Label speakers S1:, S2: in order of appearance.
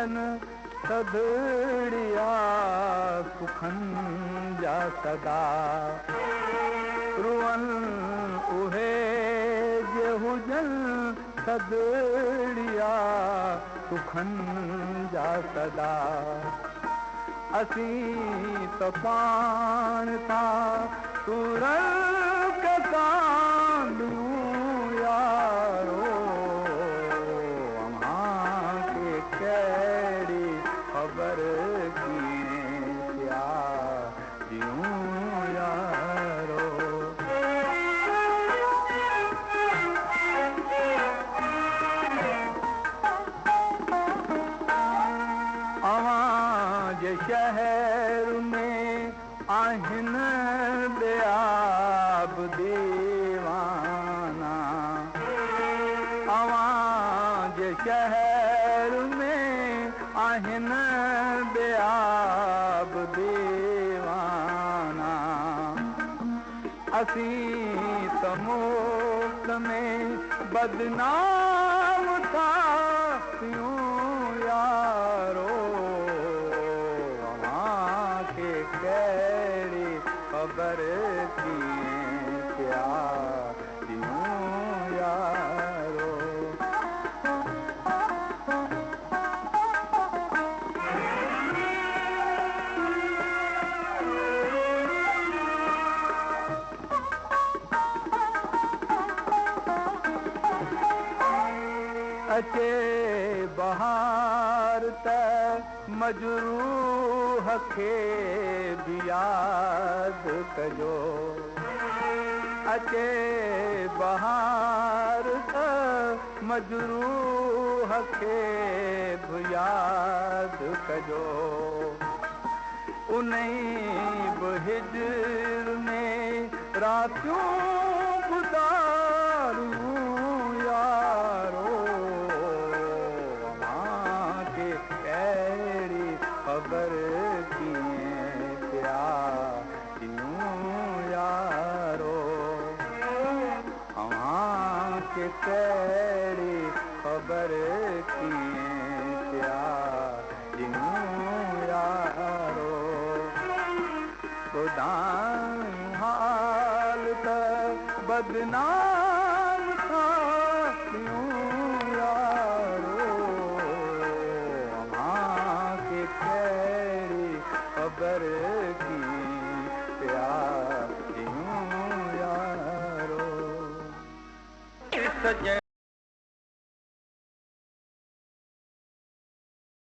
S1: जन सदड़िया सुखन जा सदा रुअन उहे जे हुजन सदड़िया सुखन जा सदा असीं त पाण था तुरल के कांदूं यारो अम्हां के कहिड़ी ख़बर कीअं थिया ॾियूं यारो अवां जे शहर में आहिनि ॿिया बि दीवाना अवां जे शहर में आहिनि ॿिया बि दीवाना असीं त मुफ़्त में बदनाम था थियूं यारो अव्हां खे कहिड़ी ख़बर कीअं थिया ॾियूं यारो अचे बहार त मजरूह खे बि यादि कजो अचे बहार त मजरूह खे बि यादि कजो उन्ही बि हिजर में रातियूं गुज़ारूं यारो ख़बर कीअं थिया ॾियूं यारो अव्हां खे कहिड़ी ख़बर कीअं थिया ॾियूं यारो ॿुधायूं हाल त बदनाम था थियूं यारो कहिड़ी ख़बर कीअं थिया ॾियूं यारो